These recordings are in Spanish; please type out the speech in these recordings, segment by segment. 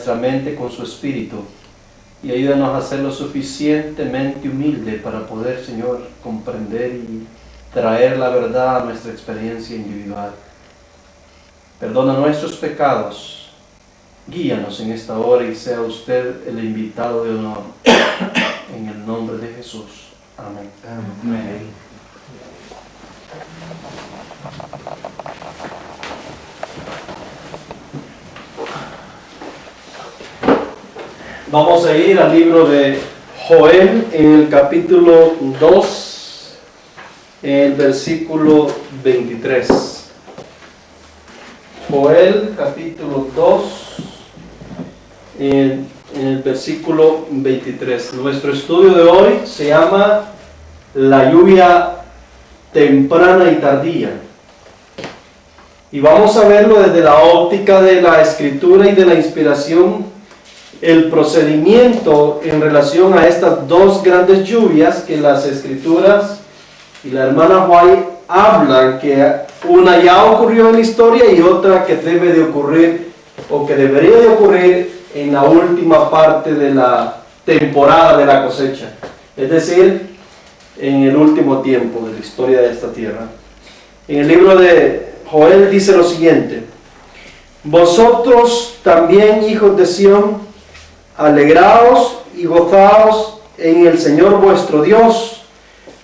nuestra mente con su espíritu y ayúdanos a ser lo suficientemente humilde para poder, Señor, comprender y traer la verdad a nuestra experiencia individual. Perdona nuestros pecados, guíanos en esta hora y sea usted el invitado de honor. En el nombre de Jesús. Amén. Amén. Vamos a ir al libro de Joel en el capítulo 2, en el versículo 23. Joel capítulo 2, en el versículo 23. Nuestro estudio de hoy se llama la lluvia temprana y tardía. Y vamos a verlo desde la óptica de la escritura y de la inspiración, el procedimiento en relación a estas dos grandes lluvias que las escrituras y la hermana White hablan, que una ya ocurrió en la historia y otra que debe de ocurrir o que debería de ocurrir en la última parte de la temporada de la cosecha, es decir, en el último tiempo de la historia de esta tierra. En el libro de Joel dice lo siguiente: vosotros también, hijos de Sión, alegraos y gozaos en el Señor vuestro Dios,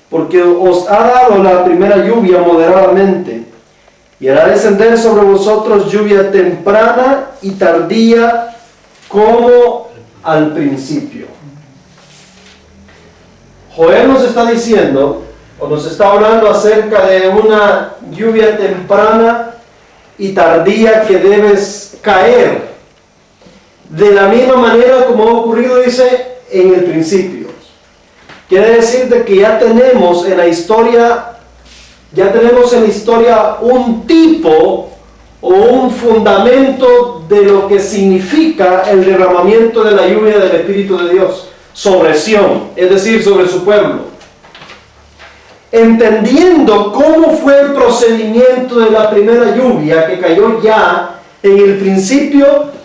porque os ha dado la primera lluvia moderadamente, y hará descender sobre vosotros lluvia temprana y tardía como al principio. Joel nos está diciendo, o nos está hablando acerca de una lluvia temprana y tardía que debes caer de la misma manera como ha ocurrido, dice, en el principio. Quiere decir de que ya tenemos en la historia un tipo o un fundamento de lo que significa el derramamiento de la lluvia del Espíritu de Dios sobre Sión, es decir, sobre su pueblo. Entendiendo cómo fue el procedimiento de la primera lluvia que cayó ya en el principio,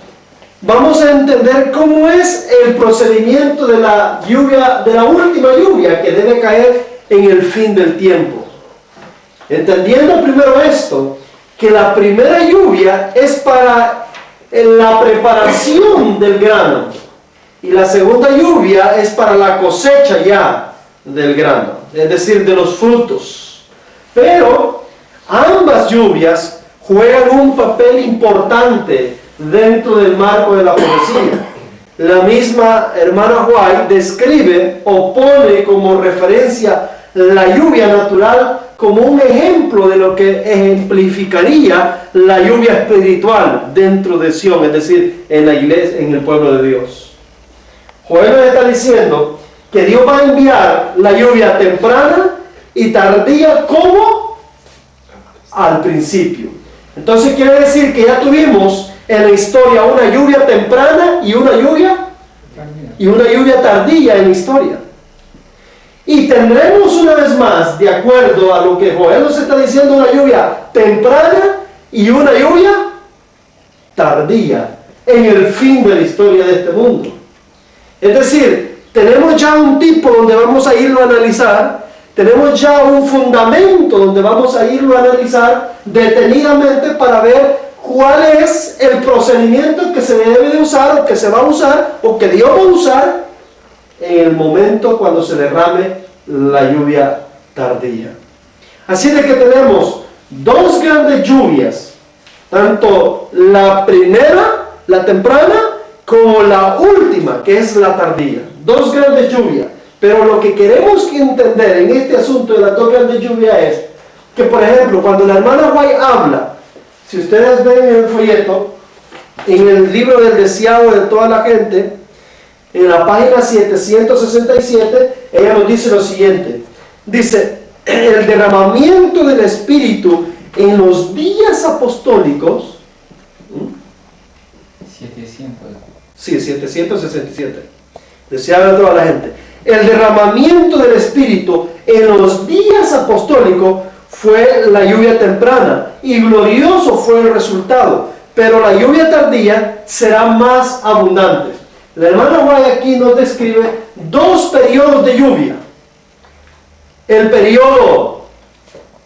vamos a entender cómo es el procedimiento de la lluvia, de la última lluvia que debe caer en el fin del tiempo. Entendiendo primero esto, que la primera lluvia es para la preparación del grano y la segunda lluvia es para la cosecha ya del grano, es decir, de los frutos. Pero ambas lluvias juegan un papel importante dentro del marco de la profecía. La misma hermana White describe o pone como referencia la lluvia natural como un ejemplo de lo que ejemplificaría la lluvia espiritual dentro de Sion, es decir, en la iglesia, en el pueblo de Dios. Joel nos está diciendo que Dios va a enviar la lluvia temprana y tardía como al principio. Entonces quiere decir que ya tuvimos en la historia una lluvia temprana y una lluvia tardía en la historia. Y tendremos una vez más, de acuerdo a lo que Joel nos está diciendo, una lluvia temprana y una lluvia tardía en el fin de la historia de este mundo. Es decir, tenemos ya un tipo donde vamos a irlo a analizar, tenemos ya un fundamento donde vamos a irlo a analizar detenidamente para ver cuál es el procedimiento que se debe de usar o que se va a usar o que Dios va a usar en el momento cuando se derrame la lluvia tardía. Así de que tenemos dos grandes lluvias, tanto la primera, la temprana, como la última, que es la tardía. Dos grandes lluvias. Pero lo que queremos entender en este asunto de las dos grandes lluvias es que, por ejemplo, cuando la hermana White habla, si ustedes ven en el folleto, en el libro del deseado de toda la gente, en la página 767, ella nos dice lo siguiente. Dice, el derramamiento del Espíritu en los días apostólicos. 700. Sí, 767. Deseado de toda la gente. El derramamiento del Espíritu en los días apostólicos fue la lluvia temprana y glorioso fue el resultado. pero la lluvia tardía será más abundante. La hermana White aquí nos describe dos periodos de lluvia. El periodo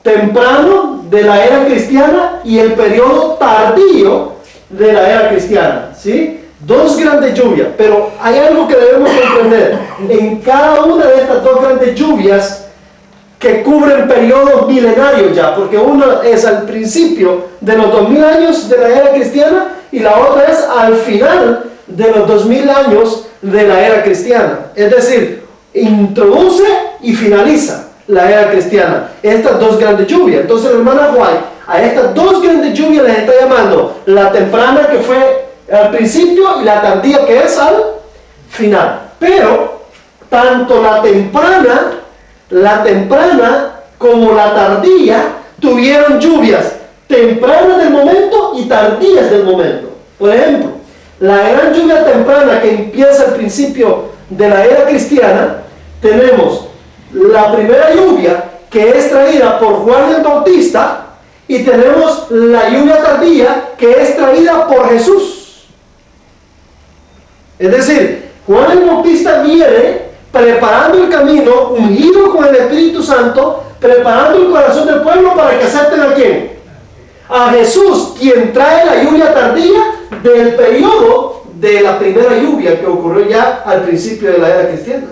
temprano de la era cristiana y el periodo tardío de la era cristiana, ¿sí? Dos grandes lluvias, pero hay algo que debemos comprender. En cada una de estas dos grandes lluvias que cubren periodos milenarios ya, porque una es al principio de los 2000 años de la era cristiana y la otra es al final de los 2000 años de la era cristiana. Es decir, introduce y finaliza la era cristiana, estas dos grandes lluvias. Entonces la hermana White a estas dos grandes lluvias les está llamando la temprana, que fue al principio, y la tardía, que es al final. Pero tanto la temprana como la tardía tuvieron lluvias tempranas del momento y tardías del momento. Por ejemplo, la gran lluvia temprana que empieza al principio de la era cristiana, tenemos la primera lluvia que es traída por Juan el Bautista, y tenemos la lluvia tardía que es traída por Jesús. Es decir, Juan el Bautista viene preparando el camino, ungido con el Espíritu Santo, preparando el corazón del pueblo para que acepten a ¿quién? A Jesús, quien trae la lluvia tardía del periodo de la primera lluvia que ocurrió ya al principio de la era cristiana.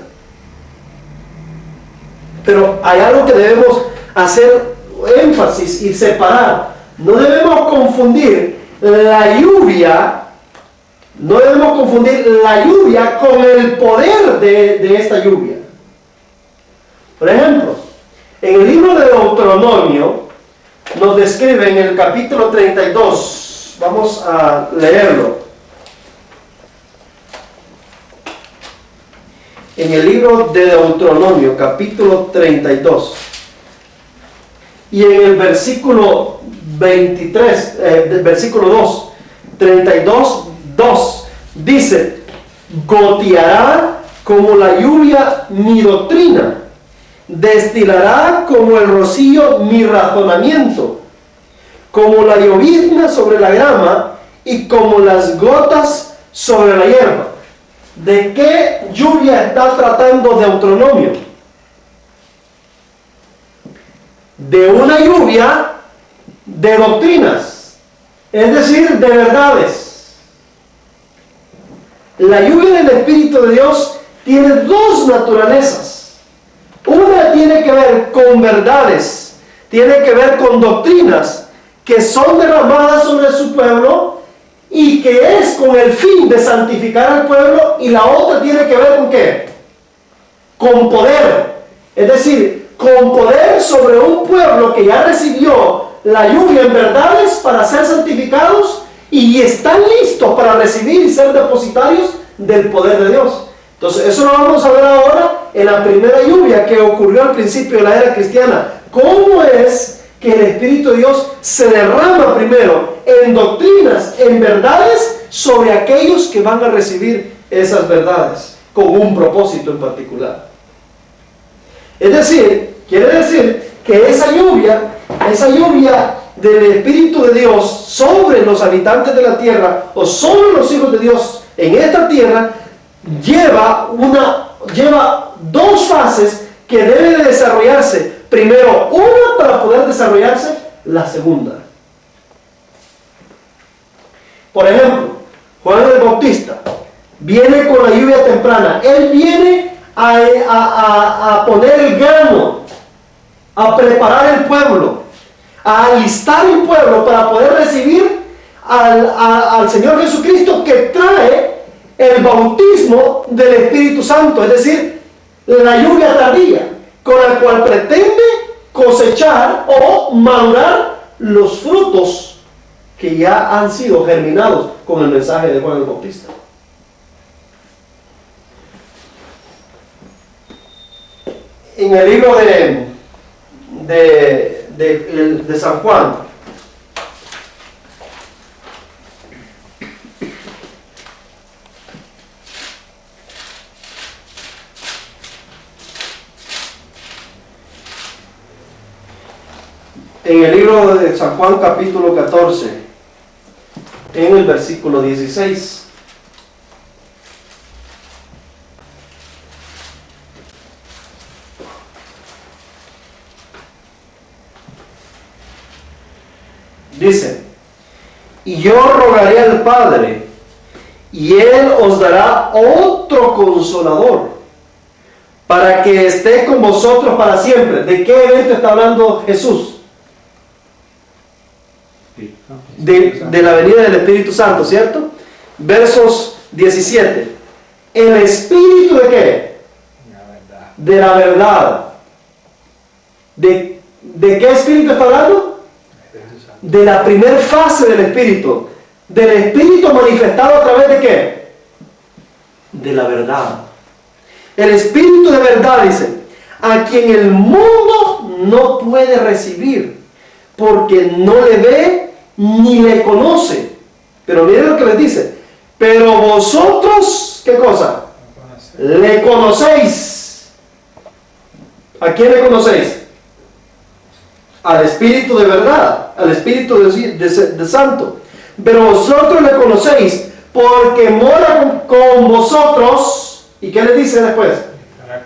Pero hay algo que debemos hacer énfasis y separar. No debemos confundir la lluvia con el poder de esta lluvia. Por ejemplo, en el libro de Deuteronomio nos describe en el capítulo 32, vamos a leerlo. En el libro de Deuteronomio, capítulo 32, y en el versículo 23, versículo 2, 32, 2, dice: goteará como la lluvia mi doctrina, destilará como el rocío mi razonamiento, como la llovizna sobre la grama y como las gotas sobre la hierba. ¿De qué lluvia está tratando Deuteronomio? De una lluvia de doctrinas, es decir, de verdades. La lluvia del Espíritu de Dios tiene dos naturalezas. Una tiene que ver con verdades, tiene que ver con doctrinas que son derramadas sobre su pueblo y que es con el fin de santificar al pueblo, y la otra tiene que ver con ¿qué? Con poder, es decir, con poder sobre un pueblo que ya recibió la lluvia en verdades para ser santificados y están listos para recibir y ser depositarios del poder de Dios. Entonces eso lo vamos a ver ahora en la primera lluvia que ocurrió al principio de la era cristiana. ¿Cómo es que el Espíritu de Dios se derrama primero en doctrinas, en verdades, sobre aquellos que van a recibir esas verdades con un propósito en particular? Es decir, quiere decir que esa lluvia del Espíritu de Dios sobre los habitantes de la tierra, o sobre los hijos de Dios en esta tierra, lleva dos fases que deben de desarrollarse. Primero una para poder desarrollarse la segunda. Por ejemplo, Juan el Bautista viene con la lluvia temprana. Él viene a poner el grano, a preparar el pueblo, a alistar el pueblo para poder recibir al Señor Jesucristo, que trae el bautismo del Espíritu Santo, es decir, la lluvia tardía, con la cual pretende cosechar o madurar los frutos que ya han sido germinados con el mensaje de Juan el Bautista. En el libro de San Juan, en el libro de San Juan capítulo 14, en el versículo 16. Dice: y yo rogaré al Padre, y Él os dará otro consolador, para que esté con vosotros para siempre. ¿De qué evento está hablando Jesús? De la venida del Espíritu Santo, ¿cierto? Versos 17. ¿El Espíritu de qué? De la verdad. ¿De qué Espíritu está hablando? De la primera fase del Espíritu. Del Espíritu manifestado a través de qué? De la verdad. El Espíritu de verdad, dice, a quien el mundo no puede recibir, porque no le ve ni le conoce. Pero miren lo que les dice: pero vosotros, ¿qué cosa? Le conocéis. ¿A quién le conocéis? Al Espíritu de verdad, al Espíritu de Santo. Pero vosotros le conocéis, porque mora con vosotros. ¿Y qué les dice después?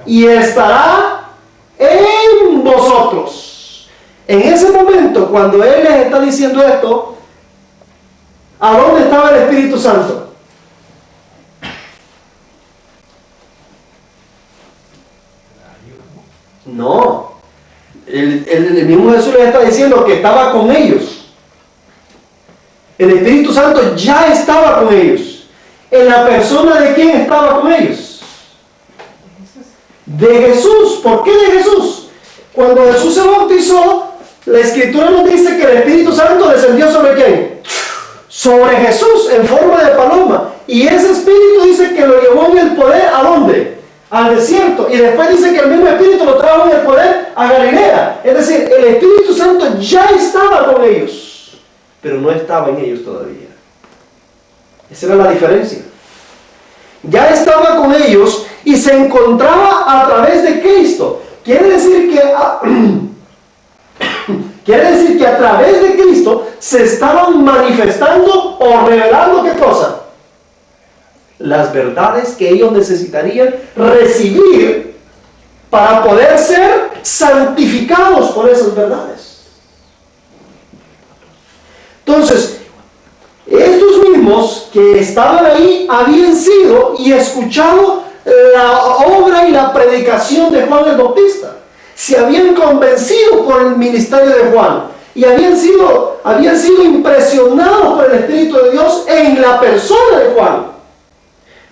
Y estará en vosotros. En ese momento, cuando Él les está diciendo esto, ¿a dónde estaba el Espíritu Santo? No. El mismo Jesús les está diciendo que estaba con ellos. El Espíritu Santo ya estaba con ellos. ¿En la persona de quién estaba con ellos? De Jesús. ¿Por qué de Jesús? Cuando Jesús se bautizó, la Escritura nos dice que el Espíritu Santo descendió ¿sobre quién? Sobre Jesús en forma de paloma. Y ese Espíritu dice que lo llevó en el poder, ¿a dónde? Al desierto. Y después dice que el mismo Espíritu lo trajo en el poder a Galilea. Es decir, el Espíritu Santo ya estaba con ellos, pero no estaba en ellos todavía. Esa era la diferencia. Ya estaba con ellos y se encontraba a través de Cristo. Quiere decir que a través de Cristo se estaban manifestando o revelando ¿qué cosa? Las verdades que ellos necesitarían recibir para poder ser santificados por esas verdades. Entonces, estos mismos que estaban ahí habían sido y escuchado la obra y la predicación de Juan el Bautista. Se habían convencido por el ministerio de Juan y habían sido impresionados por el Espíritu de Dios en la persona de Juan.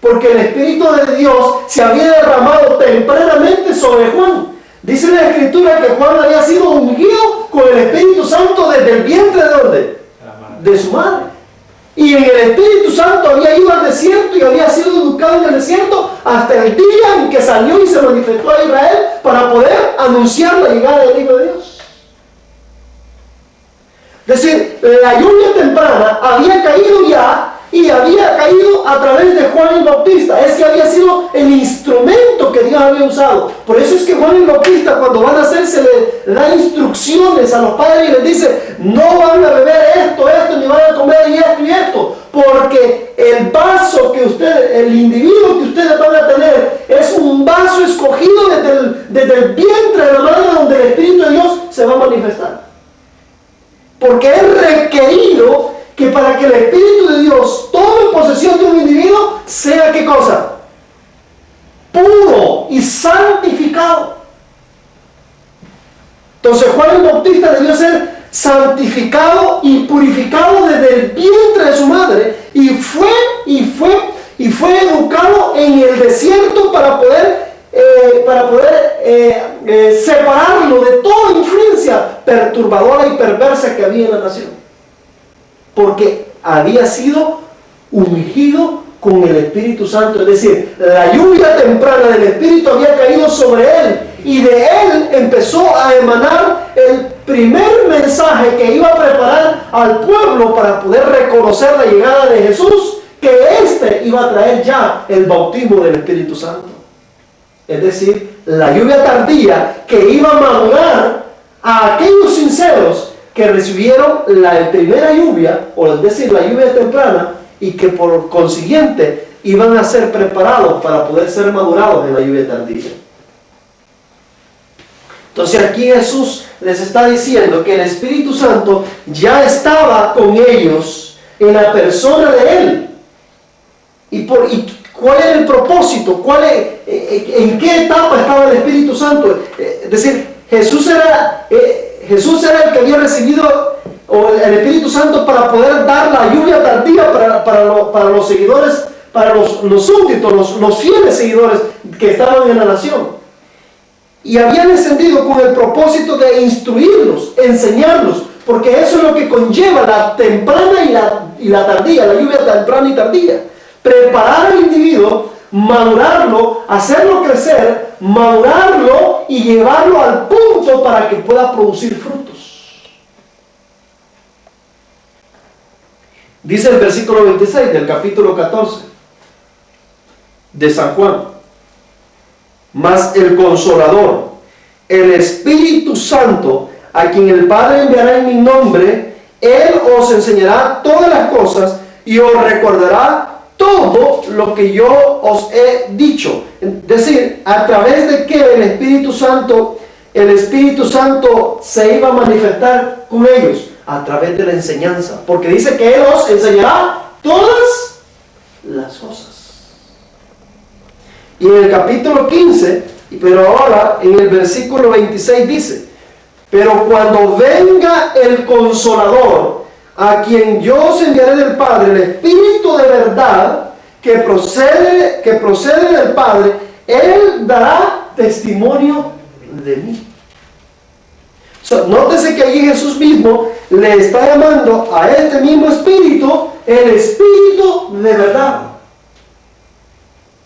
Porque el Espíritu de Dios se había derramado tempranamente sobre Juan. Dice la Escritura que Juan había sido ungido con el Espíritu Santo desde el vientre ¿de dónde? De su madre. Y en el Espíritu Santo había ido al desierto y había sido educado en el desierto hasta el día en que salió y se manifestó a Israel para poder anunciar la llegada del Hijo de Dios. Es decir, la lluvia temprana había caído ya y había caído a través de Juan el Bautista. Es que había sido el instrumento que Dios había usado. Por eso es que Juan el Bautista, cuando van a hacer, se le da instrucciones a los padres y les dice: no van a beber esto, ni van a comer y esto, porque el vaso que el individuo que ustedes van a tener es un vaso escogido desde el vientre de la madre, donde el Espíritu de Dios se va a manifestar. Porque es requerido que para que el Espíritu de Dios tome posesión de un individuo, sea ¿qué cosa? Puro y santificado. Entonces Juan el Bautista debió ser santificado y purificado desde el vientre de su madre y fue educado en el desierto para poder separarlo de toda influencia perturbadora y perversa que había en la nación. Porque había sido ungido con el Espíritu Santo. Es decir, la lluvia temprana del Espíritu había caído sobre él y de él empezó a emanar el primer mensaje que iba a preparar al pueblo para poder reconocer la llegada de Jesús, que éste iba a traer ya el bautismo del Espíritu Santo. Es decir, la lluvia tardía que iba a madurar a aquellos sinceros que recibieron la primera lluvia, o es decir, la lluvia temprana, y que por consiguiente iban a ser preparados para poder ser madurados en la lluvia tardía. Entonces aquí Jesús les está diciendo que el Espíritu Santo ya estaba con ellos en la persona de Él. ¿Y cuál era el propósito? ¿En qué etapa estaba el Espíritu Santo? Es decir, Jesús era el que había recibido el Espíritu Santo para poder dar la lluvia tardía para los seguidores, para los súbditos, los fieles seguidores que estaban en la nación. Y habían descendido con el propósito de instruirlos, enseñarlos, porque eso es lo que conlleva la temprana y la tardía, la lluvia temprana y tardía. Preparar al individuo, madurarlo, hacerlo crecer, madurarlo y llevarlo al punto para que pueda producir frutos. Dice el versículo 26 del capítulo 14 de San Juan: mas el Consolador, el Espíritu Santo, a quien el Padre enviará en mi nombre, Él os enseñará todas las cosas y os recordará todo lo que yo os he dicho. Es decir, a través de que el Espíritu Santo se iba a manifestar con ellos, a través de la enseñanza, porque dice que Él os enseñará todas las cosas. Y en el capítulo 15, pero ahora en el versículo 26 dice: pero cuando venga el Consolador, a quien yo os enviaré del Padre, el Espíritu de verdad, que procede del Padre, Él dará testimonio de mí. Nótese que allí Jesús mismo le está llamando a este mismo Espíritu el Espíritu de verdad,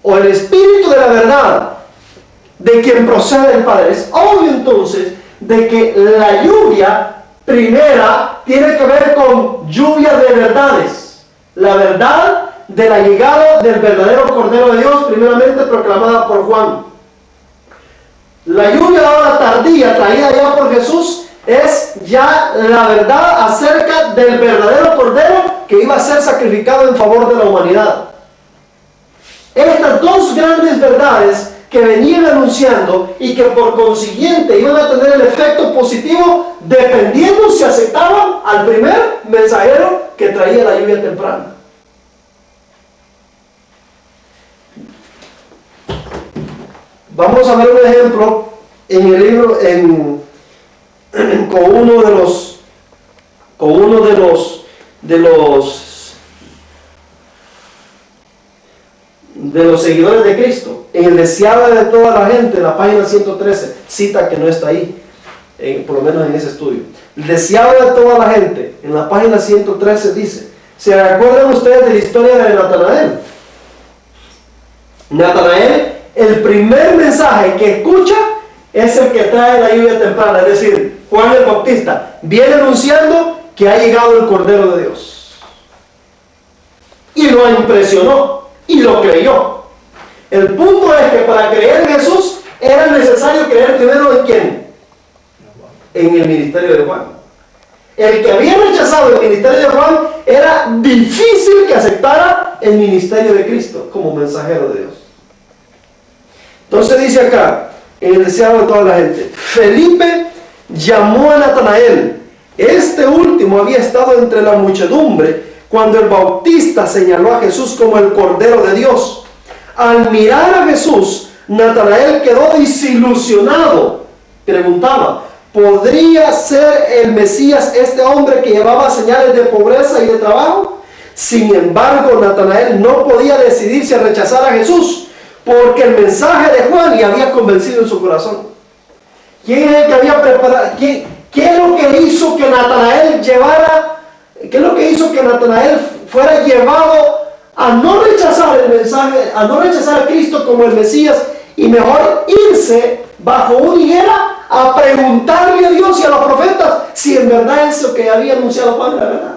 o el Espíritu de la verdad, de quien procede el Padre. Es obvio entonces de que la lluvia primera tiene que ver con lluvia de verdades. La verdad de la llegada del verdadero Cordero de Dios, primeramente proclamada por Juan. La lluvia ahora tardía, traída ya por Jesús, es ya la verdad acerca del verdadero Cordero que iba a ser sacrificado en favor de la humanidad. Estas dos grandes verdades que venían anunciando y que por consiguiente iban a tener el efecto positivo dependiendo si aceptaban al primer mensajero que traía la lluvia temprana. Vamos a ver un ejemplo en el libro con uno de los seguidores de Cristo, en el deseado de toda la gente, en la página 113, cita que no está ahí, por lo menos en ese estudio. El deseado de toda la gente, en la página 113 dice: ¿se acuerdan ustedes de la historia de Natanael? Natanael, el primer mensaje que escucha es el que trae la lluvia temprana, es decir, Juan el Bautista viene anunciando que ha llegado el Cordero de Dios, y lo impresionó y lo creyó. El punto es que para creer en Jesús era necesario creer primero en ¿quién? En el ministerio de Juan. El que había rechazado el ministerio de Juan, era difícil que aceptara el ministerio de Cristo como mensajero de Dios. Entonces dice acá, en el deseado de toda la gente: Felipe llamó a Natanael. Este último había estado entre la muchedumbre cuando el Bautista señaló a Jesús como el Cordero de Dios. Al mirar a Jesús, Natanael quedó desilusionado. Preguntaba: ¿podría ser el Mesías este hombre que llevaba señales de pobreza y de trabajo? Sin embargo, Natanael no podía decidirse a rechazar a Jesús, porque el mensaje de Juan le había convencido en su corazón. ¿Quién es el que había preparado? ¿Qué es lo que hizo que Natanael ¿Qué es lo que hizo que Natanael fuera llevado a no rechazar el mensaje, a no rechazar a Cristo como el Mesías, y mejor irse bajo una higuera a preguntarle a Dios y a los profetas si en verdad eso que había anunciado Juan era verdad?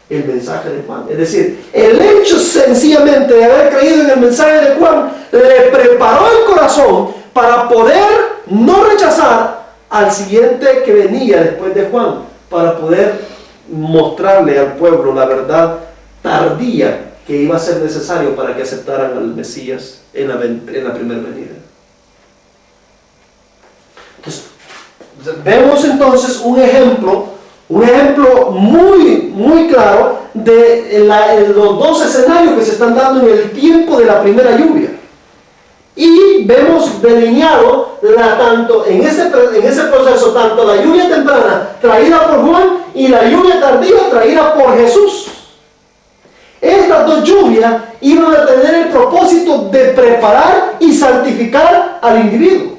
El mensaje de Juan. Es decir, el hecho sencillamente de haber creído en el mensaje de Juan le preparó el corazón para poder no rechazar al siguiente que venía después de Juan, para poder mostrarle al pueblo la verdad tardía que iba a ser necesario para que aceptaran al Mesías en la primera venida. Entonces, vemos entonces un ejemplo muy claro de los dos escenarios que se están dando en el tiempo de la primera lluvia. Y vemos delineado tanto en ese proceso, tanto la lluvia temprana traída por Juan y la lluvia tardía traída por Jesús. Estas dos lluvias iban a tener el propósito de preparar y santificar al individuo.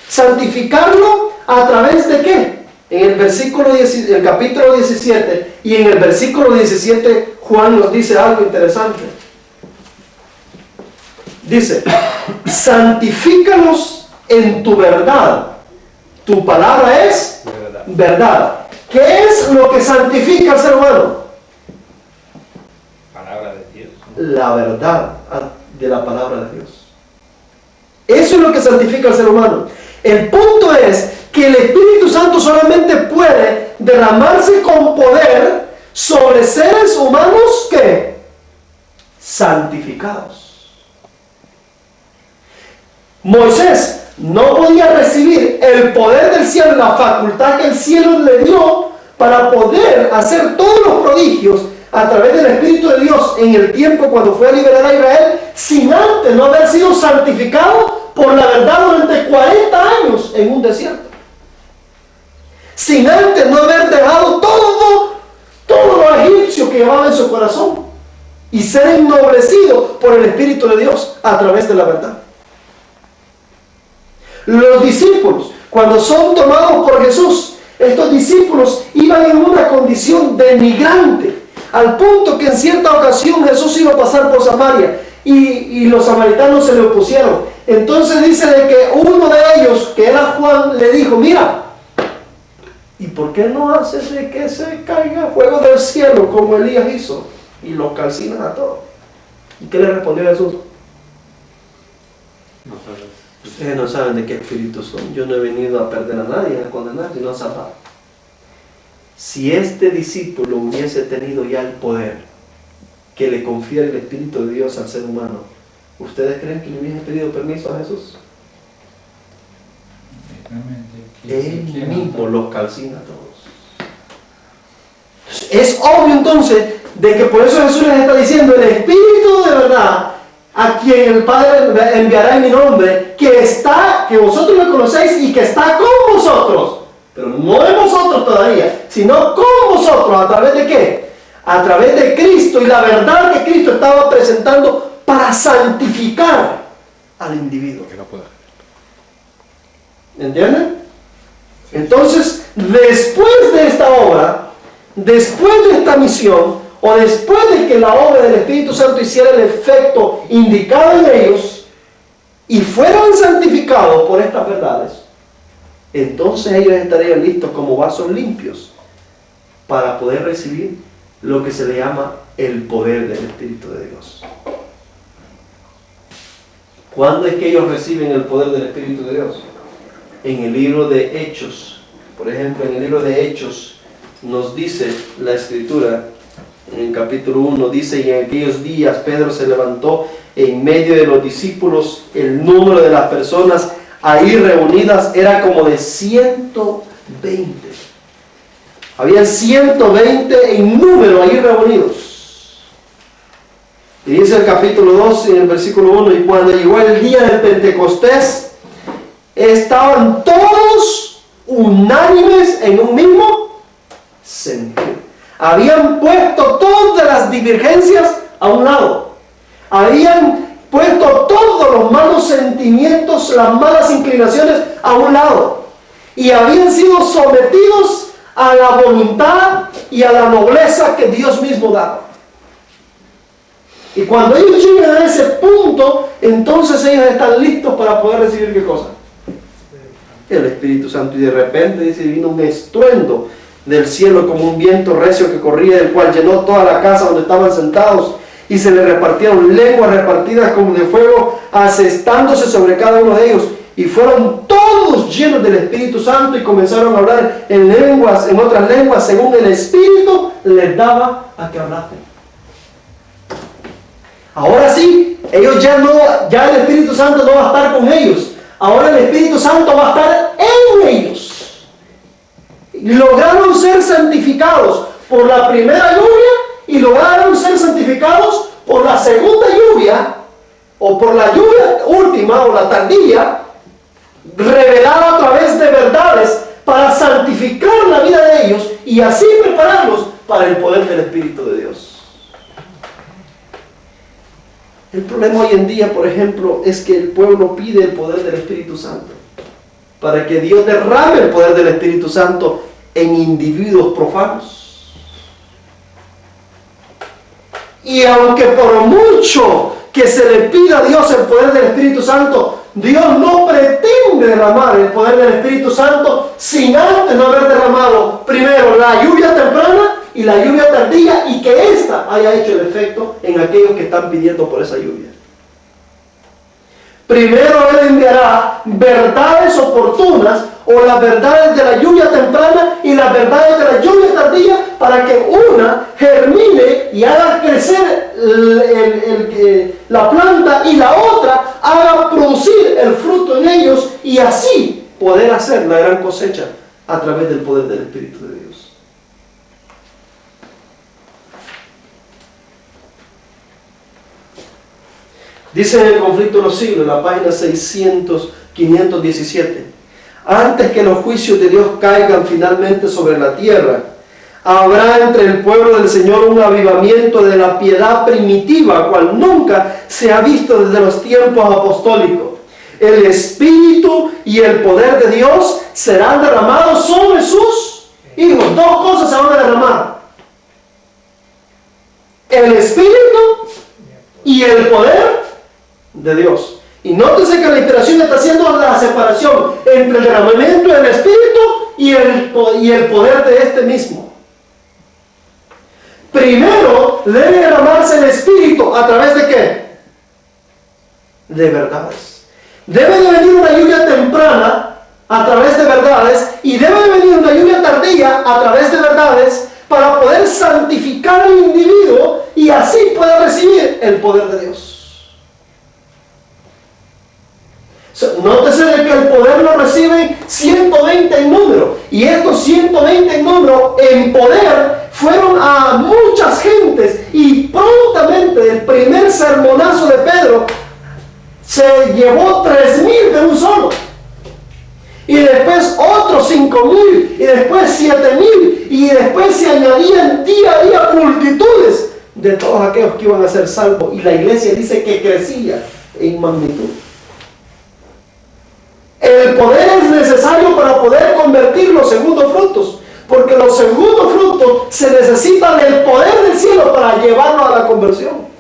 ¿Santificarlo a través de qué? En el capítulo 17 y en el versículo 17 Juan nos dice algo interesante. Dice, santifícalos en tu verdad. Tu palabra es verdad. ¿Qué es lo que santifica al ser humano? Palabra de Dios. La verdad de la palabra de Dios. Eso es lo que santifica al ser humano. El punto es que el Espíritu Santo solamente puede derramarse con poder sobre seres humanos que santificados. Moisés no podía recibir el poder del cielo, la facultad que el cielo le dio para poder hacer todos los prodigios a través del Espíritu de Dios en el tiempo cuando fue a liberar a Israel, sin antes no haber sido santificado por la verdad durante 40 años en un desierto. Sin antes no haber dejado todo lo egipcio que llevaba en su corazón y ser ennoblecido por el Espíritu de Dios a través de la verdad. Los discípulos, cuando son tomados por Jesús, estos discípulos iban en una condición denigrante, al punto que en cierta ocasión Jesús iba a pasar por Samaria y los samaritanos se le opusieron. Entonces dice de que uno de ellos, que era Juan, le dijo, mira, ¿y por qué no haces de que se caiga fuego del cielo como Elías hizo? Y los calcinas a todos. ¿Y qué le respondió Jesús? No sabes. Ustedes no saben de qué espíritu son. Yo no he venido a perder a nadie, a condenar, sino a salvar. Si este discípulo hubiese tenido ya el poder que le confiere el Espíritu de Dios al ser humano, ¿ustedes creen que le hubiesen pedido permiso a Jesús? Él mismo los calcina a todos. Es obvio entonces de que por eso Jesús les está diciendo, el Espíritu de verdad, a quien el Padre enviará en mi nombre, que vosotros lo conocéis y que está con vosotros, pero no en vosotros todavía, sino con vosotros. ¿A través de qué? A través de Cristo y la verdad que Cristo estaba presentando para santificar al individuo. ¿Entienden? Entonces, después de esta obra, después de esta misión, o después de que la obra del Espíritu Santo hiciera el efecto indicado en ellos y fueran santificados por estas verdades, entonces ellos estarían listos como vasos limpios para poder recibir lo que se le llama el poder del Espíritu de Dios. ¿Cuándo es que ellos reciben el poder del Espíritu de Dios? En el libro de Hechos. Por ejemplo, en el libro de Hechos nos dice la Escritura, en el capítulo 1 dice, y en aquellos días Pedro se levantó en medio de los discípulos, el número de las personas ahí reunidas era como de 120. Habían 120 en número ahí reunidos. Y dice el capítulo 2 en el versículo 1, y cuando llegó el día del Pentecostés, estaban todos unánimes en un mismo sentido. Habían puesto todas las divergencias a un lado. Habían puesto todos los malos sentimientos, las malas inclinaciones a un lado. Y habían sido sometidos a la voluntad y a la nobleza que Dios mismo da. Y cuando ellos llegan a ese punto, entonces ellos están listos para poder recibir ¿qué cosa? El Espíritu Santo. Y de repente dice, vino un estruendo del cielo como un viento recio que corría, el cual llenó toda la casa donde estaban sentados, y se les repartieron lenguas repartidas como de fuego, asestándose sobre cada uno de ellos, y fueron todos llenos del Espíritu Santo y comenzaron a hablar en lenguas, en otras lenguas, según el Espíritu les daba a que hablasen. Ahora sí, ellos ya el Espíritu Santo no va a estar con ellos. Ahora el Espíritu Santo va a estar en ellos. Lograron ser santificados por la primera lluvia y lograron ser santificados por la segunda lluvia, o por la lluvia última o la tardía, revelada a través de verdades para santificar la vida de ellos y así prepararlos para el poder del Espíritu de Dios. El problema hoy en día, por ejemplo, es que el pueblo pide el poder del Espíritu Santo para que Dios derrame el poder del Espíritu Santo en individuos profanos. Y aunque por mucho que se le pida a Dios el poder del Espíritu Santo, Dios no pretende derramar el poder del Espíritu Santo sin antes no haber derramado primero la lluvia temprana y la lluvia tardía, y que ésta haya hecho el efecto en aquellos que están pidiendo por esa lluvia. Primero Él enviará verdades oportunas, o las verdades de la lluvia temprana y las verdades de la lluvia tardía, para que una germine y haga crecer la planta, y la otra haga producir el fruto en ellos, y así poder hacer la gran cosecha a través del poder del Espíritu de Dios. Dice en el Conflicto de los Siglos, en la página 517, antes que los juicios de Dios caigan finalmente sobre la tierra, habrá entre el pueblo del Señor un avivamiento de la piedad primitiva, cual nunca se ha visto desde los tiempos apostólicos. El Espíritu y el poder de Dios serán derramados sobre sus hijos. Dos cosas se van a derramar: el Espíritu y el poder de Dios. Y nótese que la inspiración está haciendo la separación entre el derramamiento del Espíritu y el poder de este mismo. Primero debe derramarse el Espíritu, ¿a través de qué? De verdades. Debe de venir una lluvia temprana a través de verdades, y debe de venir una lluvia tardía a través de verdades, para poder santificar al individuo y así pueda recibir el poder de Dios. Nótese de que el poder lo reciben 120 en número, y estos 120 en número en poder fueron a muchas gentes, y prontamente el primer sermonazo de Pedro se llevó 3,000 de un solo, y después otros 5,000, y después 7,000, y después se añadían día a día multitudes de todos aquellos que iban a ser salvos, y la iglesia dice que crecía en magnitud. El poder es necesario para poder convertir los segundos frutos, porque los segundos frutos se necesitan del poder del cielo para llevarlo a la conversión.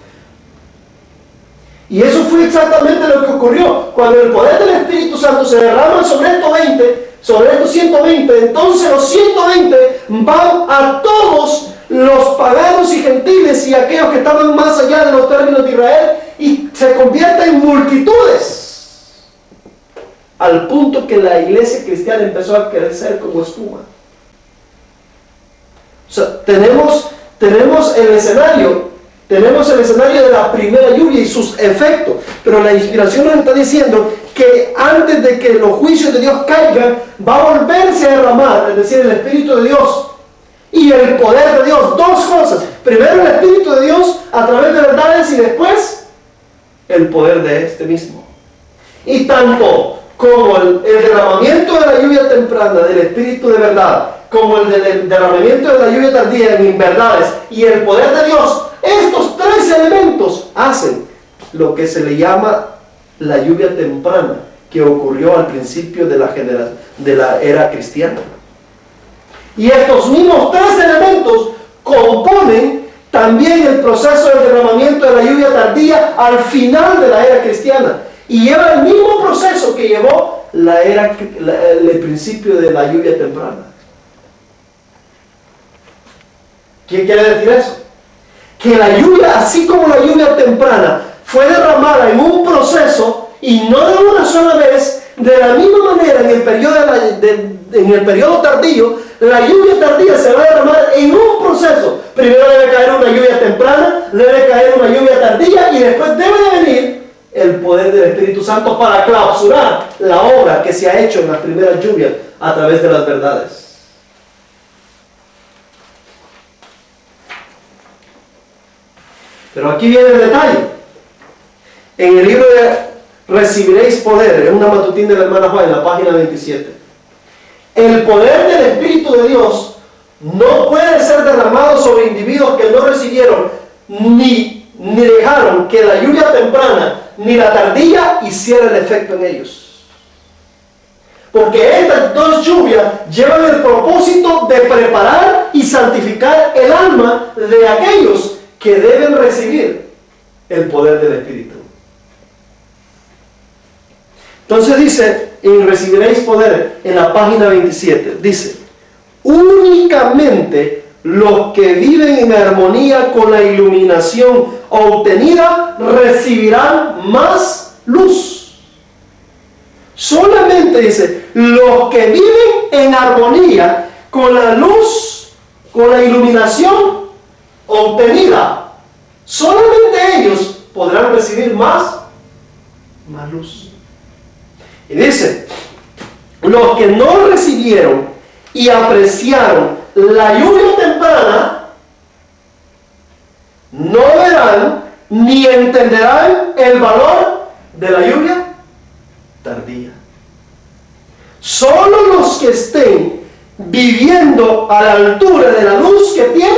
Y eso fue exactamente lo que ocurrió. Cuando el poder del Espíritu Santo se derrama sobre estos 120, entonces los 120 van a todos los paganos y gentiles y aquellos que estaban más allá de los términos de Israel, y se convierten en multitudes, al punto que la iglesia cristiana empezó a crecer como espuma. O sea, tenemos el escenario de la primera lluvia y sus efectos, pero la inspiración nos está diciendo que antes de que los juicios de Dios caigan, va a volverse a derramar, es decir, el Espíritu de Dios y el poder de Dios. Dos cosas: primero el Espíritu de Dios a través de verdades, y después el poder de este mismo. Y tanto como el derramamiento de la lluvia temprana del Espíritu de verdad, como el derramamiento de la lluvia tardía en verdades y el poder de Dios, estos tres elementos hacen lo que se le llama la lluvia temprana, que ocurrió al principio de la era cristiana. Y estos mismos tres elementos componen también el proceso del derramamiento de la lluvia tardía al final de la era cristiana, y lleva el mismo proceso que llevó el principio de la lluvia temprana. ¿Qué quiere decir eso? Que la lluvia, así como la lluvia temprana, fue derramada en un proceso, y no de una sola vez, de la misma manera, en el periodo tardío, la lluvia tardía se va a derramar en un proceso. Primero debe caer una lluvia temprana, debe caer una lluvia tardía y después debe de venir el poder del Espíritu Santo para clausurar la obra que se ha hecho en las primeras lluvias a través de las verdades. Pero aquí viene el detalle. En el libro de Recibiréis poder, en una matutina de la hermana Juan, en la página 27. El poder del Espíritu de Dios no puede ser derramado sobre individuos que no recibieron ni dejaron que la lluvia temprana ni la tardía hiciera el efecto en ellos. Porque estas dos lluvias llevan el propósito de preparar y santificar el alma de aquellos que deben recibir el poder del Espíritu. Entonces dice, en Recibiréis poder, en la página 27, dice, únicamente los que viven en armonía con la iluminación obtenida recibirán más luz. Solamente dice, los que viven en armonía con la luz, con la iluminación obtenida, solamente ellos podrán recibir más luz. Y dice, los que no recibieron y apreciaron la lluvia temprana, no verán ni entenderán el valor de la lluvia tardía. Solo los que estén viviendo a la altura de la luz que tienen,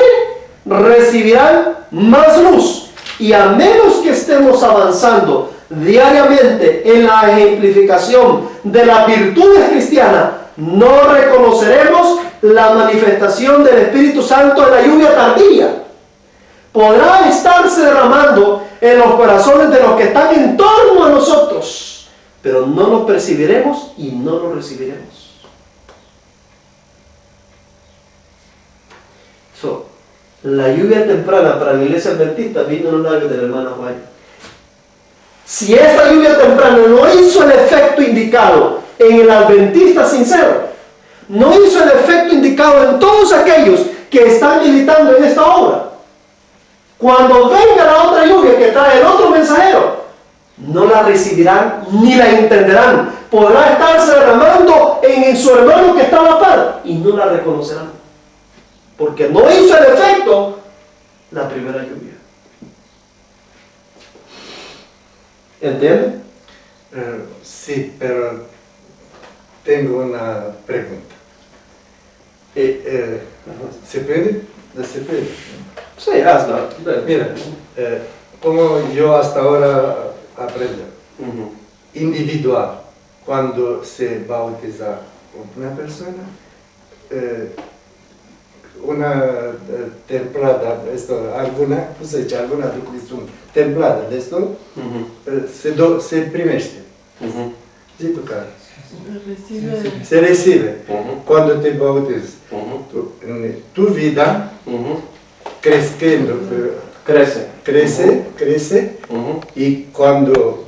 recibirán más luz. Y a menos que estemos avanzando diariamente en la ejemplificación de las virtudes cristianas, no reconoceremos la manifestación del Espíritu Santo en la lluvia tardía. Podrá estarse derramando en los corazones de los que están en torno a nosotros, pero no lo percibiremos y no lo recibiremos. La lluvia temprana para la iglesia adventista vino en los labios de la hermana Juan. Si esta lluvia temprana no hizo el efecto indicado en el adventista sincero, no hizo el efecto indicado en todos aquellos que están militando en esta obra, cuando venga la otra lluvia que trae el otro mensajero, no la recibirán ni la entenderán. Podrá estarse derramando en su hermano que está a la par y no la reconocerán, porque no hizo el efecto la primera lluvia. ¿Entienden? Sí, pero tengo una pregunta. ¿Se puede? ¿Se puede? Sí, hazla. Mira, como yo hasta ahora aprendo, individual, cuando se bautiza una persona, una templada, alguna cosecha, alguna producción templada de esto, se primerse. ¿Sí, tocar? Se recibe. Cuando te bautizas, tu vida creciendo, crece, y cuando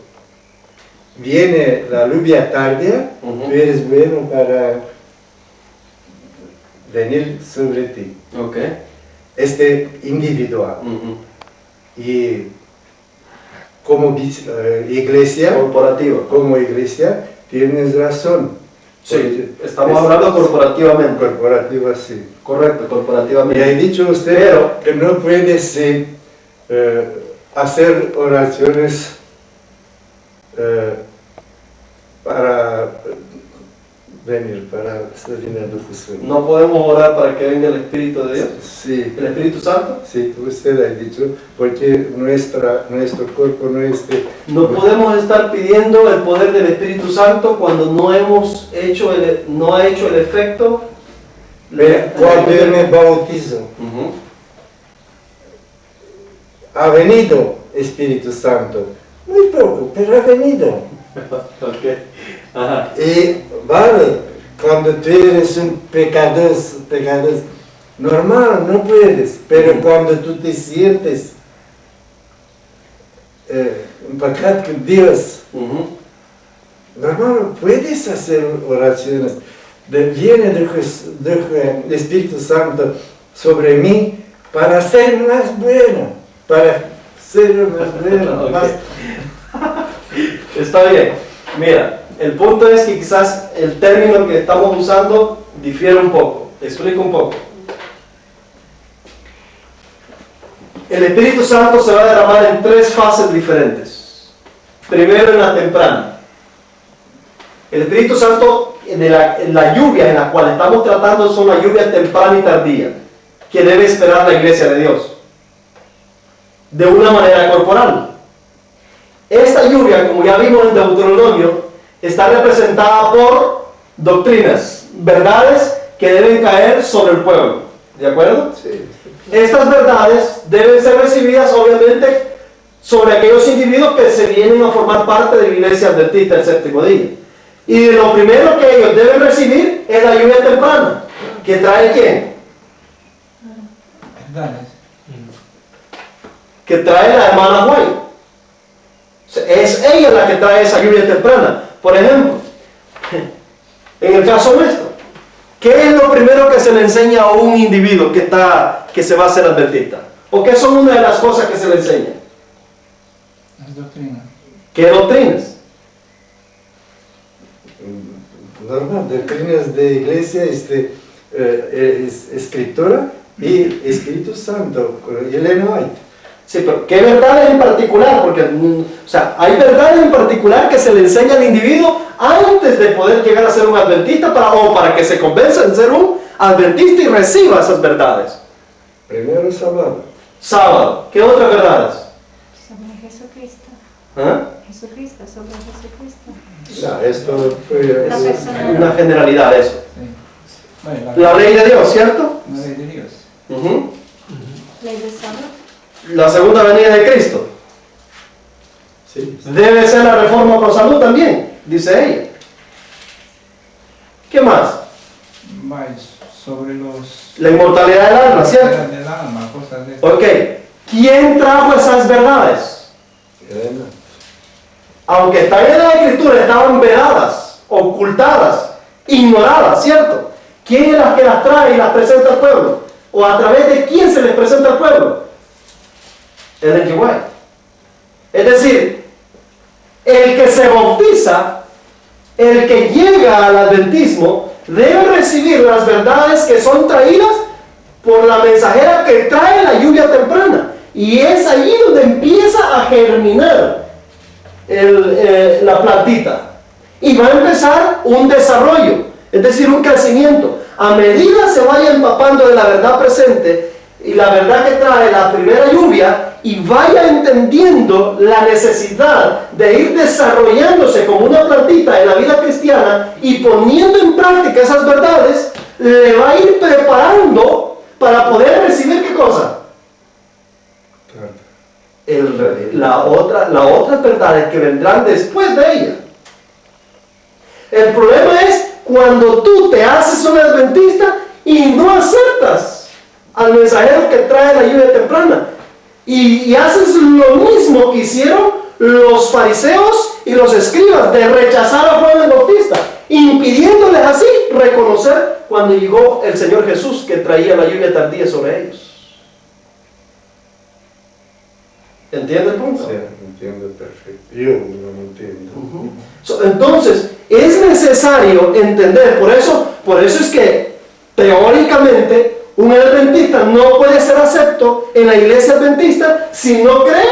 viene la lluvia tardía, tú eres bueno para venir sobre ti. Individual. Y como iglesia, como iglesia, tienes razón. Sí, estamos hablando corporativamente. Corporativa, sí. Correcto, corporativamente. Y ha dicho usted que no puedes hacer oraciones para venir, para servir a Jesús. No podemos orar para que venga el Espíritu de Dios. Sí. ¿El Espíritu Santo? Sí, usted ha dicho, porque nuestro cuerpo no es... No podemos estar pidiendo el poder del Espíritu Santo cuando no hemos hecho no ha hecho el efecto. Cuando yo me bautizo, ha venido Espíritu Santo. Muy poco, pero ha venido. Ajá. Y vale, cuando tú eres un pecador normal, no puedes, pero cuando tú te sientes un pecado con Dios, hermano, puedes hacer oraciones. Viene del Espíritu Santo sobre mí para ser más bueno, para ser más bueno. Ok. Más... Está bien. Mira, el punto es que quizás el término que estamos usando difiere un poco. Te explico un poco. El Espíritu Santo se va a derramar en 3 fases diferentes. Primero, en la temprana. El Espíritu Santo, en la lluvia en la cual estamos tratando, son la lluvia temprana y tardía, que debe esperar la iglesia de Dios, de una manera corporal. Esta lluvia, como ya vimos en Deuteronomio, está representada por doctrinas, verdades que deben caer sobre el pueblo. ¿De acuerdo? Sí. Estas verdades deben ser recibidas, obviamente, sobre aquellos individuos que se vienen a formar parte de la iglesia adventista del séptimo día. Y lo primero que ellos deben recibir es la lluvia temprana. ¿Que trae quién? Verdades. Que trae la hermana White. O sea, es ella la que trae esa lluvia temprana. Por ejemplo, en el caso nuestro, ¿qué es lo primero que se le enseña a un individuo que se va a hacer adventista? ¿O qué son una de las cosas que se le enseña? Las doctrinas. ¿Qué doctrinas? Normal, doctrinas de iglesia, escritura y Espíritu Santo, Ellen White. Sí, pero ¿qué verdades en particular? Porque, o sea, hay verdades en particular que se le enseña al individuo antes de poder llegar a ser un adventista para que se convenza en ser un adventista y reciba esas verdades. Primero sábado. Sábado, ¿qué otras verdades? Sobre Jesucristo. ¿Ah? Jesucristo, sobre Jesucristo. Ya, esto fue La persona. Una generalidad, eso. Sí. Bueno, La ley de Dios, ¿cierto? la ley de Dios. Ujú. Ley de sábado. La segunda venida de Cristo. sí. Debe ser la reforma por salud también, dice ella. ¿Qué más? Vais sobre los... La inmortalidad del alma, ¿cierto? Del alma, cosas de estas. Ok, ¿quién trajo esas verdades? Ellen. Aunque está en la escritura, estaban vedadas, ocultadas, ignoradas, ¿cierto? ¿Quién es la que las trae y las presenta al pueblo? ¿O a través de quién se les presenta al pueblo? Ellen G. White. Es decir, el que se bautiza, el que llega al adventismo, debe recibir las verdades que son traídas por la mensajera que trae la lluvia temprana. Y es ahí donde empieza a germinar la plantita. Y va a empezar un desarrollo, es decir, un crecimiento. A medida se vaya empapando de la verdad presente y la verdad que trae la primera lluvia, y vaya entendiendo la necesidad de ir desarrollándose como una plantita en la vida cristiana y poniendo en práctica esas verdades, le va a ir preparando para poder recibir ¿qué cosa? Las otras verdades que vendrán después de ella. El problema es cuando tú te haces un adventista y no aceptas al mensajero que trae la lluvia temprana y haces lo mismo que hicieron los fariseos y los escribas de rechazar a Juan el Bautista, impidiéndoles así reconocer cuando llegó el Señor Jesús que traía la lluvia tardía sobre ellos. ¿Entiende el punto? Sí, entiendo perfecto. Yo no entiendo. Entonces, es necesario entender, por eso es que teóricamente un adventista no puede ser acepto en la iglesia adventista si no cree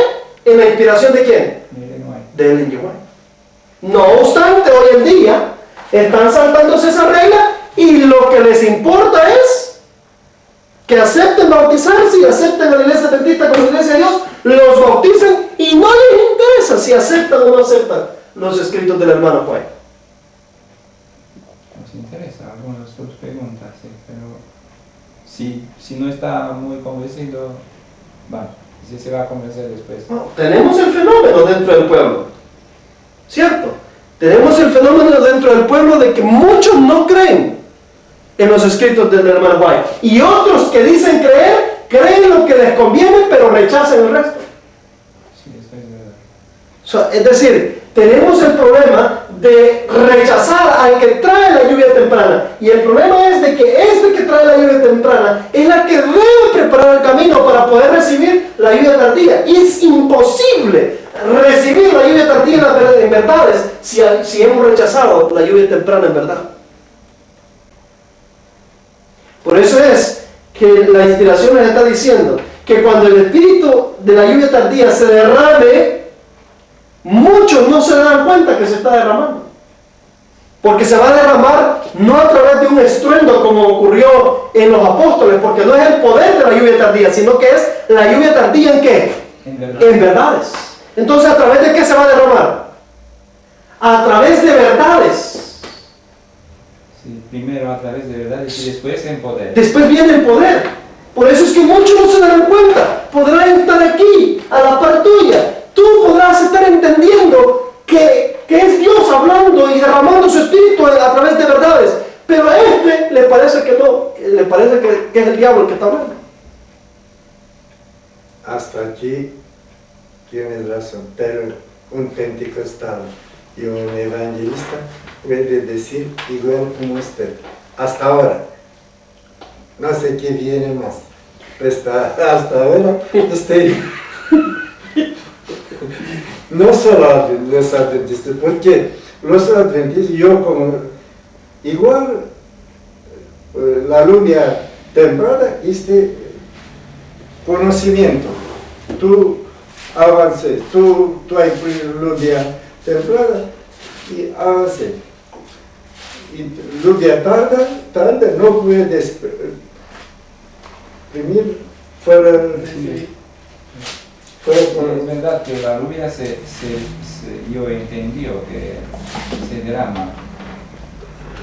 en la inspiración de quién? De Ellen G. White. No obstante, hoy en día están saltándose esa regla y lo que les importa es que acepten bautizarse y acepten a la iglesia adventista como iglesia de Dios, los bauticen y no les interesa si aceptan o no aceptan los escritos del hermano White. Nos interesa algunas de tus preguntas, sí, pero si no está muy convencido, vale, si se va a convencer después. No, tenemos el fenómeno dentro del pueblo, ¿cierto? Tenemos el fenómeno dentro del pueblo de que muchos no creen en los escritos del hermano White y otros que dicen creer, creen lo que les conviene pero rechazan el resto. Sí, eso es verdad. Es decir, tenemos el problema de rechazar al que trae la lluvia temprana. Y el problema es de que este que trae la lluvia temprana es la que debe preparar el camino para poder recibir la lluvia tardía. Y es imposible recibir la lluvia tardía en verdades si hemos rechazado la lluvia temprana en verdad. Por eso es que la inspiración nos está diciendo que cuando el espíritu de la lluvia tardía se derrame, muchos no se dan cuenta que se está derramando. Porque se va a derramar no a través de un estruendo como ocurrió en los apóstoles, porque no es el poder de la lluvia tardía, sino que es la lluvia tardía ¿en qué? En verdades. Entonces, ¿a través de qué se va a derramar? A través de verdades. Sí, primero a través de verdades y después en poder. Después viene el poder. Por eso es que muchos no se dan cuenta. Podrán estar aquí, a la par tuya. Tú podrás estar entendiendo que es Dios hablando y derramando su espíritu a través de verdades. Pero a este le parece que no, le parece que es el diablo el que está hablando. Hasta aquí tienes razón, pero un pentecostal y un evangelista puede decir igual como usted. Hasta ahora, no sé qué viene más. Hasta ahora estoy... No solo los adventistas, porque los adventistas, yo como igual la lluvia temprana, este conocimiento, tú avances, tú hay lluvia temprana y avances. Y lluvia tarde no puedes imprimir fuera de Es verdad que la lluvia yo entendí que se derrama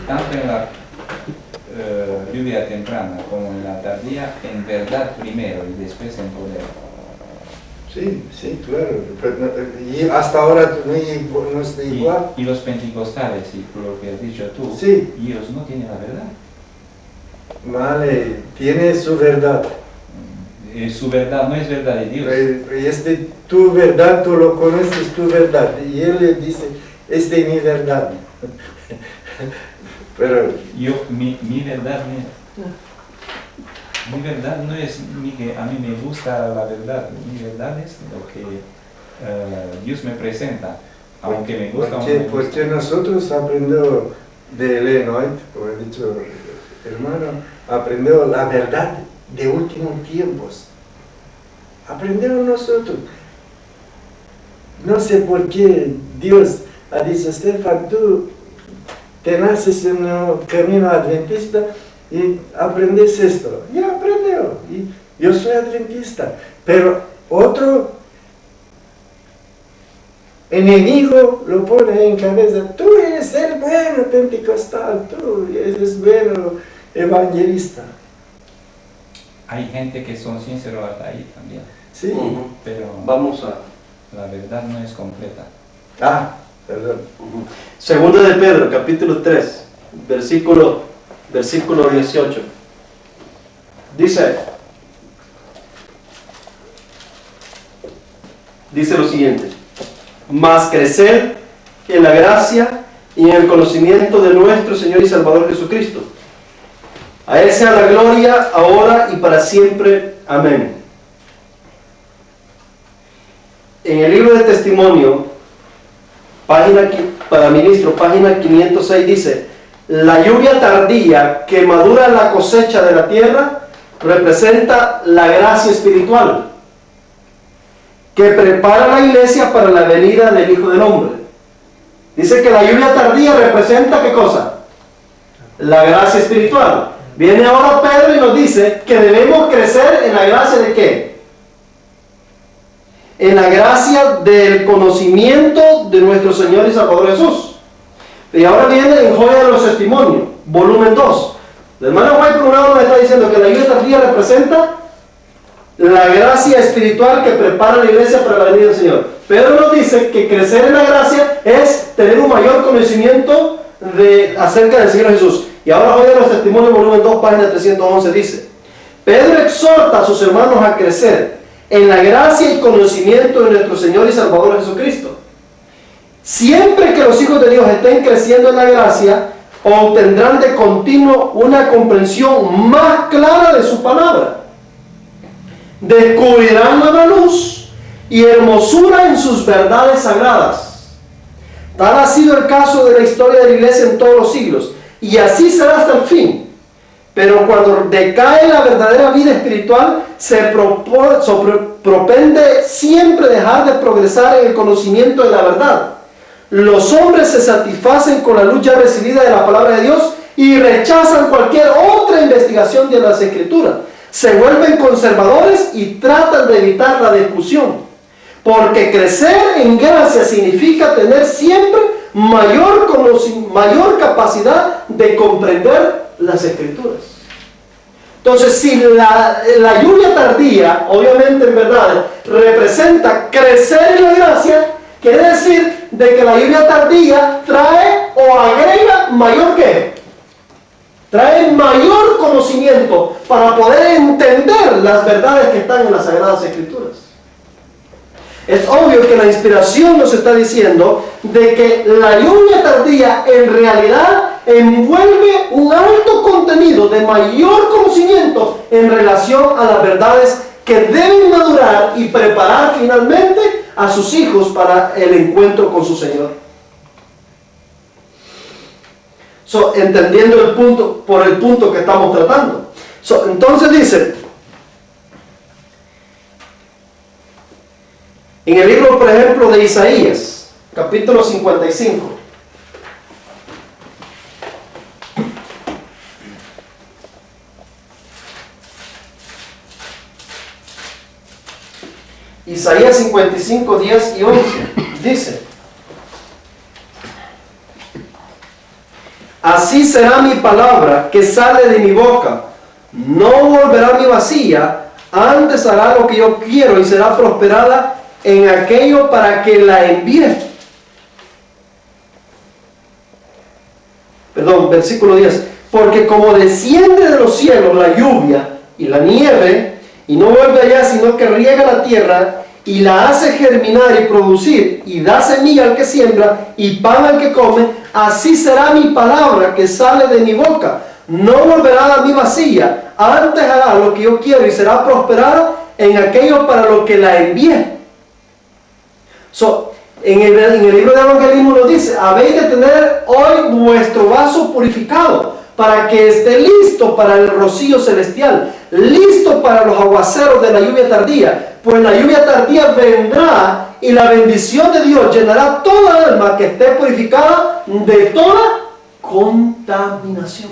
tanto en la lluvia temprana como en la tardía, en verdad primero y después en poder. Sí, claro. Y hasta ahora no está igual. Y los pentecostales, y por lo que has dicho tú, sí, ellos no tienen la verdad. Vale, tiene su verdad. Su verdad no es verdad de Dios. Tu verdad, tú lo conoces, tu verdad. Y él le dice, es de mi verdad. Pero mi verdad no es que a mí me gusta la verdad. Mi verdad es lo que Dios me presenta. Aunque me gusta o no me gusta. Porque nosotros aprendemos de Ellen White, como he dicho hermano, aprendemos la verdad de últimos tiempos. Aprendemos nosotros. No sé por qué Dios ha dicho, Estefan, tú te naces en un camino adventista y aprendes esto. Ya aprendió. Y yo soy adventista. Pero otro enemigo lo pone en cabeza. Tú eres el bueno pentecostal. Tú eres bueno evangelista. Hay gente que son sinceros hasta ahí también. Sí. Pero Vamos a... la verdad no es completa. Perdón. Segunda de Pedro, capítulo 3, versículo 18. Dice lo siguiente: mas crecer en la gracia y en el conocimiento de nuestro Señor y Salvador Jesucristo. A Él sea la gloria, ahora y para siempre. Amén. En el libro de testimonio, para ministro, página 506, dice: la lluvia tardía que madura la cosecha de la tierra representa la gracia espiritual que prepara la iglesia para la venida del Hijo del Hombre. Dice que la lluvia tardía representa ¿qué cosa? La gracia espiritual. Viene ahora Pedro y nos dice que debemos crecer en la gracia de ¿qué? En la gracia del conocimiento de nuestro Señor y Salvador Jesús. Y ahora viene en Joya de los Testimonios, volumen 2. El hermano White por un lado nos está diciendo que la lluvia tardía representa la gracia espiritual que prepara la iglesia para la venida del Señor. Pedro nos dice que crecer en la gracia es tener un mayor conocimiento acerca del Señor Jesús. Y ahora Joya de los Testimonios, volumen 2, página 311, dice: Pedro exhorta a sus hermanos a crecer en la gracia y conocimiento de nuestro Señor y Salvador Jesucristo. Siempre que los hijos de Dios estén creciendo en la gracia, obtendrán de continuo una comprensión más clara de su palabra. Descubrirán nueva luz y hermosura en sus verdades sagradas. Tal ha sido el caso de la historia de la iglesia en todos los siglos, y así será hasta el fin. Pero cuando decae la verdadera vida espiritual, se propende siempre dejar de progresar en el conocimiento de la verdad. Los hombres se satisfacen con la luz ya recibida de la palabra de Dios y rechazan cualquier otra investigación de las Escrituras. Se vuelven conservadores y tratan de evitar la discusión. Porque crecer en gracia significa tener siempre mayor capacidad de comprender las Escrituras. Entonces, si la lluvia tardía, obviamente en verdad, representa crecer en la gracia, quiere decir de que la lluvia tardía trae o agrega mayor ¿qué? Trae mayor conocimiento para poder entender las verdades que están en las Sagradas Escrituras. Es obvio que la inspiración nos está diciendo de que la lluvia tardía en realidad envuelve un alto contenido de mayor conocimiento en relación a las verdades que deben madurar y preparar finalmente a sus hijos para el encuentro con su Señor. Entendiendo el punto, por el punto que estamos tratando. Entonces dice, en el libro, por ejemplo, de Isaías, capítulo 55. Isaías 55, 10 y 11, dice: así será mi palabra que sale de mi boca, no volverá a mi vacía, antes hará lo que yo quiero y será prosperada en aquello para que la envíe. Versículo 10. Porque como desciende de los cielos la lluvia y la nieve, y no vuelve allá, sino que riega la tierra y la hace germinar y producir, y da semilla al que siembra y pan al que come, así será mi palabra que sale de mi boca. No volverá a mi vacía, antes hará lo que yo quiero y será prosperada en aquello para lo que la envié. En el libro de Evangelismo nos dice: habéis de tener hoy vuestro vaso purificado, para que esté listo para el rocío celestial, listo para los aguaceros de la lluvia tardía, pues la lluvia tardía vendrá y la bendición de Dios llenará toda alma que esté purificada de toda contaminación.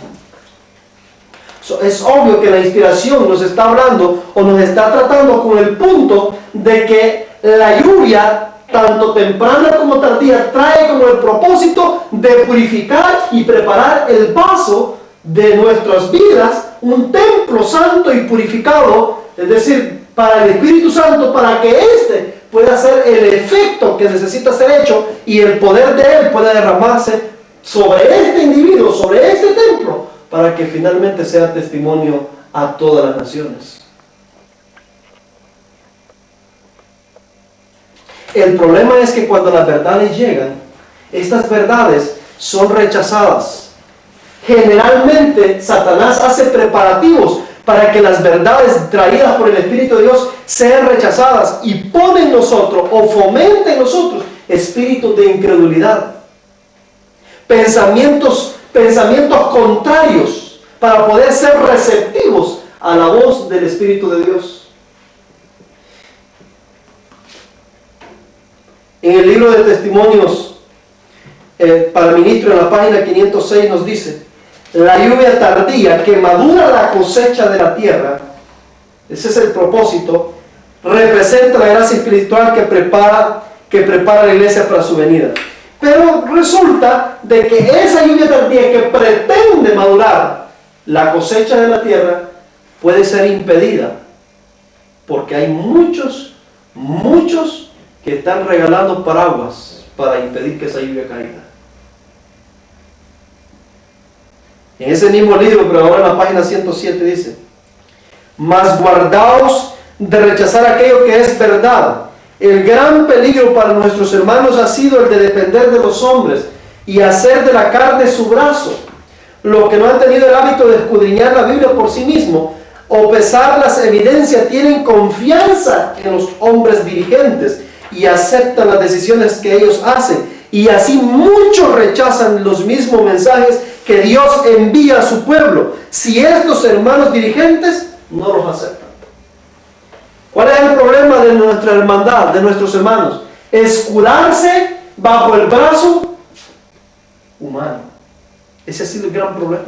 Es obvio que la inspiración nos está hablando o nos está tratando con el punto de que la lluvia, tanto temprana como tardía, trae como el propósito de purificar y preparar el vaso de nuestras vidas, un templo santo y purificado, es decir, para el Espíritu Santo, para que éste pueda hacer el efecto que necesita ser hecho y el poder de él pueda derramarse sobre este individuo, sobre este templo, para que finalmente sea testimonio a todas las naciones. El problema es que cuando las verdades llegan, estas verdades son rechazadas. Generalmente Satanás hace preparativos para que las verdades traídas por el Espíritu de Dios sean rechazadas y pone en nosotros o fomenta en nosotros espíritus de incredulidad, pensamientos contrarios, para poder ser receptivos a la voz del Espíritu de Dios. En el libro de testimonios para ministro, en la página 506, nos dice: la lluvia tardía que madura la cosecha de la tierra, ese es el propósito, representa la gracia espiritual que prepara la iglesia para su venida. Pero resulta de que esa lluvia tardía que pretende madurar la cosecha de la tierra puede ser impedida, porque hay muchos que están regalando paraguas para impedir que esa lluvia caiga. En ese mismo libro, pero ahora en la página 107 dice: mas guardaos de rechazar aquello que es verdad, El gran peligro para nuestros hermanos ha sido el de depender de los hombres y hacer de la carne su brazo. Los que no han tenido el hábito de escudriñar la Biblia por sí mismos o pesar las evidencias tienen confianza en los hombres dirigentes y aceptan las decisiones que ellos hacen. Y así muchos rechazan los mismos mensajes que Dios envía a su pueblo, si estos hermanos dirigentes no los aceptan. ¿Cuál es el problema de nuestra hermandad, de nuestros hermanos? Escudarse bajo el brazo humano. Ese ha sido el gran problema.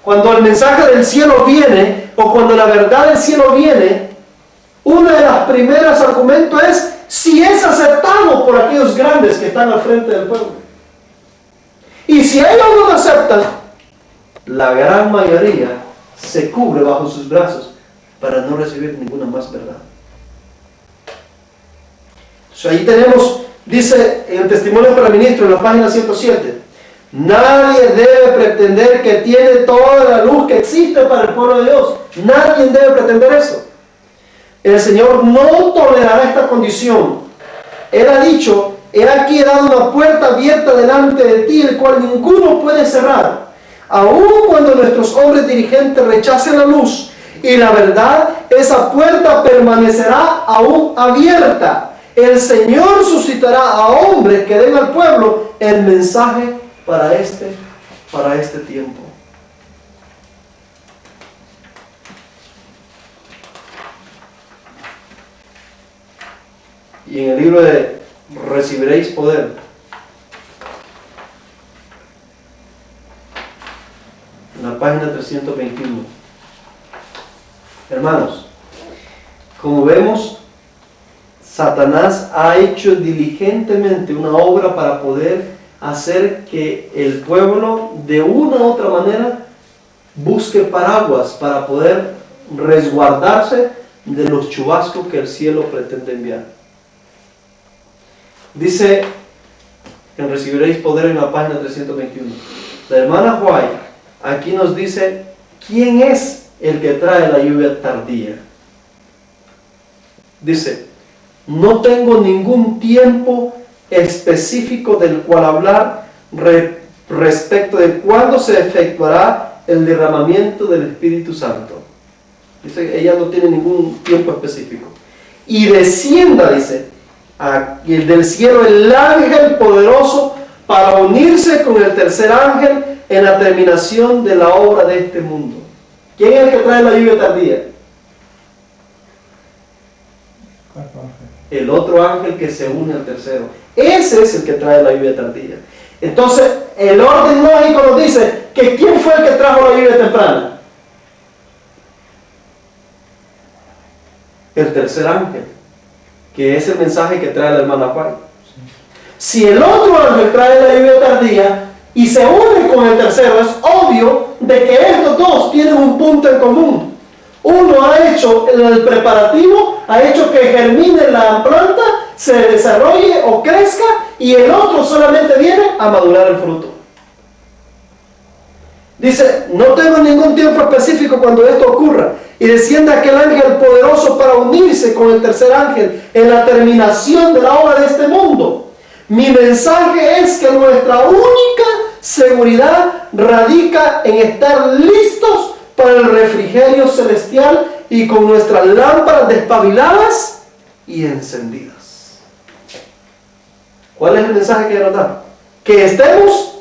Cuando el mensaje del cielo viene, o cuando la verdad del cielo viene, uno de los primeros argumentos es si es aceptado por aquellos grandes que están al frente del pueblo. Y si ellos no lo aceptan, la gran mayoría se cubre bajo sus brazos para no recibir ninguna más verdad. Entonces ahí tenemos, dice en el testimonio para ministro en la página 107, nadie debe pretender que tiene toda la luz que existe para el pueblo de Dios. Nadie debe pretender eso. El Señor no tolerará esta condición. Él ha dicho, he aquí he dado una puerta abierta delante de ti, el cual ninguno puede cerrar. Aun cuando nuestros hombres dirigentes rechacen la luz y la verdad, esa puerta permanecerá aún abierta. El Señor suscitará a hombres que den al pueblo el mensaje para este tiempo. Y en el libro de Recibiréis Poder, en la página 321, hermanos, como vemos, Satanás ha hecho diligentemente una obra para poder hacer que el pueblo de una u otra manera busque paraguas para poder resguardarse de los chubascos que el cielo pretende enviar. Dice en Recibiréis Poder en la página 321, la hermana White aquí nos dice quién es el que trae la lluvia tardía. Dice, no tengo ningún tiempo específico del cual hablar respecto de cuándo se efectuará el derramamiento del Espíritu Santo. Dice, ella no tiene ningún tiempo específico. Y descienda, dice, del cielo el ángel poderoso para unirse con el tercer ángel en la terminación de la obra de este mundo. ¿Quién es el que trae la lluvia tardía? El otro ángel que se une al tercero. Ese es el que trae la lluvia tardía. Entonces, el orden lógico nos dice que ¿quién fue el que trajo la lluvia temprana? El tercer ángel, que es el mensaje que trae la hermana Juan. Si el otro ángel trae la lluvia tardía y se une con el tercero, es obvio de que estos dos tienen un punto en común. Uno ha hecho el preparativo, ha hecho que germine la planta, se desarrolle o crezca, y el otro solamente viene a madurar el fruto. Dice, no tengo ningún tiempo específico cuando esto ocurra. Y desciende aquel ángel poderoso para unirse con el tercer ángel en la terminación de la obra de este mundo. Mi mensaje es que nuestra única seguridad radica en estar listos para el refrigerio celestial y con nuestras lámparas despabiladas y encendidas. ¿Cuál es el mensaje que nos da? Que estemos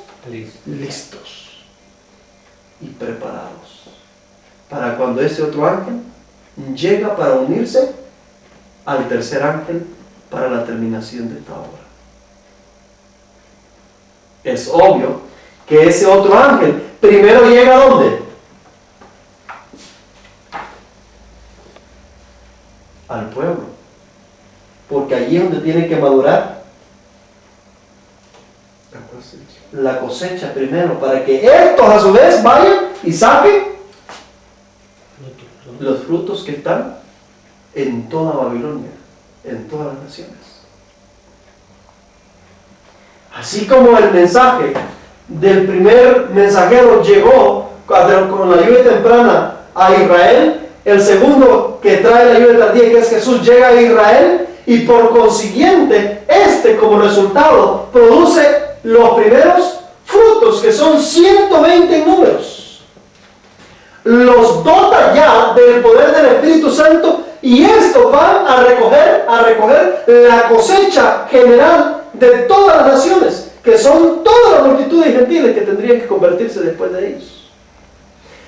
listos y preparados para cuando ese otro ángel llega para unirse al tercer ángel para la terminación de esta obra. Es obvio que ese otro ángel primero llega ¿a dónde? Al pueblo, porque allí es donde tiene que madurar la cosecha primero, para que estos a su vez vayan y saquen los frutos que están en toda Babilonia, en todas las naciones. Así como el mensaje del primer mensajero llegó con la lluvia temprana a Israel, El segundo que trae la lluvia tardía, que es Jesús, llega a Israel y por consiguiente, como resultado, produce los primeros frutos, que son 120 en números. Los dota ya del poder del Espíritu Santo y estos van a recoger la cosecha general de todas las naciones, que son todas las multitudes gentiles que tendrían que convertirse después de ellos.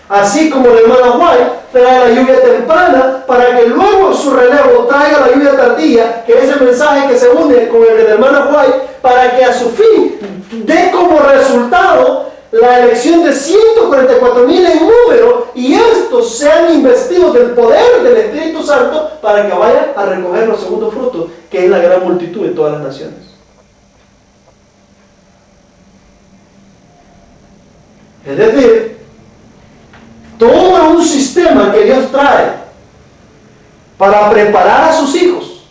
Así como la hermana White trae la lluvia temprana para que luego su relevo traiga la lluvia tardía, que es el mensaje que se une con el de la hermana White, para que a su fin dé como resultado la elección de 144,000 en número y estos sean investidos del poder del Espíritu Santo para que vayan a recoger los segundos frutos, que es la gran multitud de todas las naciones. Es decir, todo un sistema que Dios trae para preparar a sus hijos,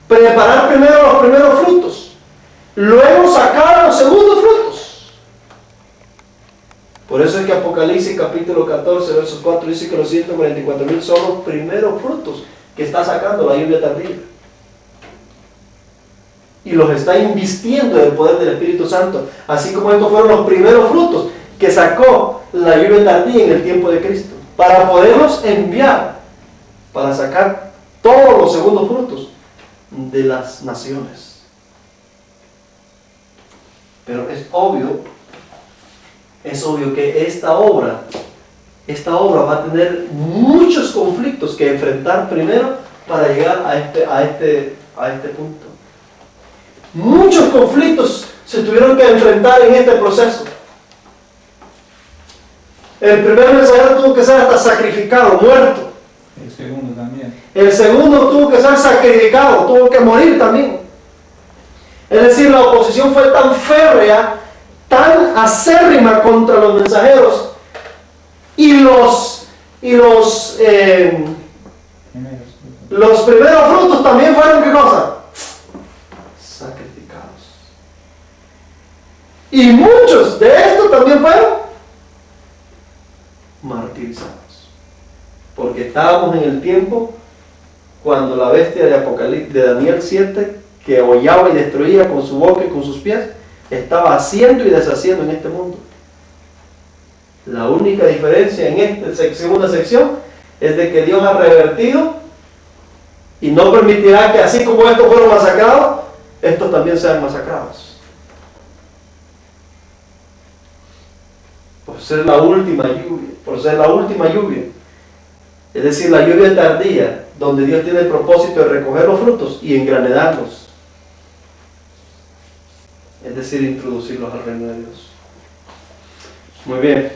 preparar primero los primeros frutos, luego sacar los segundos frutos. Por eso es que Apocalipsis capítulo 14, versos 4 dice que los 144,000 son los primeros frutos que está sacando la lluvia tardía. Y los está invistiendo del poder del Espíritu Santo, así como estos fueron los primeros frutos que sacó la lluvia tardía en el tiempo de Cristo, para poderlos enviar, para sacar todos los segundos frutos de las naciones. Pero es obvio que esta obra va a tener muchos conflictos que enfrentar primero para llegar a este punto. Muchos conflictos se tuvieron que enfrentar en este proceso. El primer mensajero tuvo que ser hasta sacrificado, muerto. El segundo también. El segundo tuvo que ser sacrificado, tuvo que morir también. Es decir, la oposición fue tan férrea, tan acérrima contra los mensajeros y los primeros frutos también fueron, ¿qué cosa? Sacrificados. Y muchos de estos también fueron martirizados, porque estábamos en el tiempo cuando la bestia de Apocalipsis, de Daniel 7, que hollaba y destruía con su boca y con sus pies, estaba haciendo y deshaciendo en este mundo. La única diferencia en esta segunda sección es de que Dios ha revertido y no permitirá que así como estos fueron masacrados, estos también sean masacrados. Por ser la última lluvia, es decir, la lluvia tardía, donde Dios tiene el propósito de recoger los frutos y engranedarlos, es decir, introducirlos al reino de Dios. Muy bien,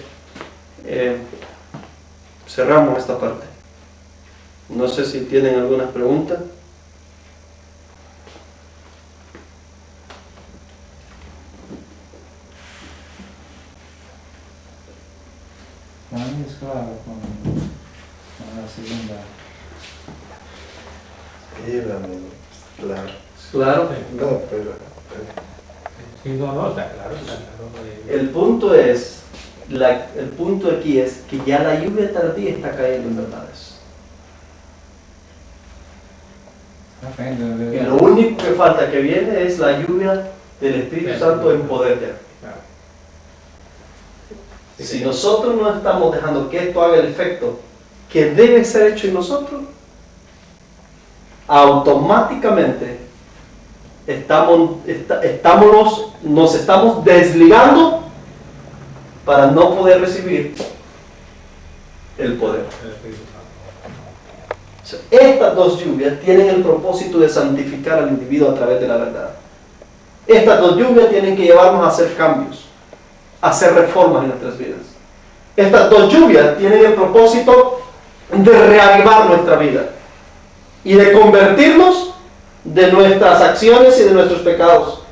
cerramos esta parte. No sé si tienen alguna pregunta. Para mí es claro con la segunda. Claro. Claro. No, pero Sí, no, está claro. El punto aquí es que ya la lluvia tardía está cayendo en verdades. Está cayendo de Y verdad. lo único que falta que viene es la lluvia del Espíritu Santo en poder. Claro. Si nosotros no estamos dejando que esto haga el efecto que debe ser hecho en nosotros, automáticamente nos estamos desligando para no poder recibir el poder. O sea, estas dos lluvias tienen el propósito de santificar al individuo a través de la verdad. Estas dos lluvias tienen que llevarnos a hacer cambios, a hacer reformas en nuestras vidas. Estas dos lluvias tienen el propósito de reavivar nuestra vida y de convertirnos de nuestras acciones y de nuestros pecados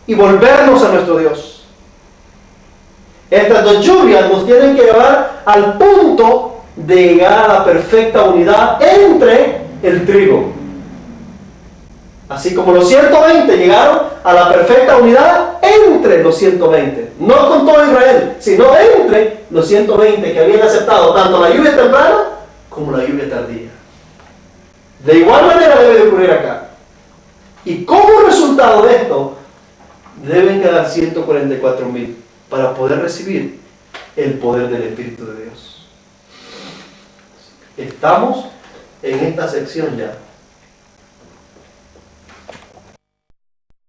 y volvernos a nuestro Dios. Estas dos lluvias nos tienen que llevar al punto de llegar a la perfecta unidad entre el trigo. Así como los 120 llegaron a la perfecta unidad entre los 120, no con todo Israel, sino entre los 120 que habían aceptado tanto la lluvia temprana como la lluvia tardía. De igual manera debe de ocurrir acá. Y como resultado de esto, deben quedar 144,000 para poder recibir el poder del Espíritu de Dios. Estamos en esta sección ya.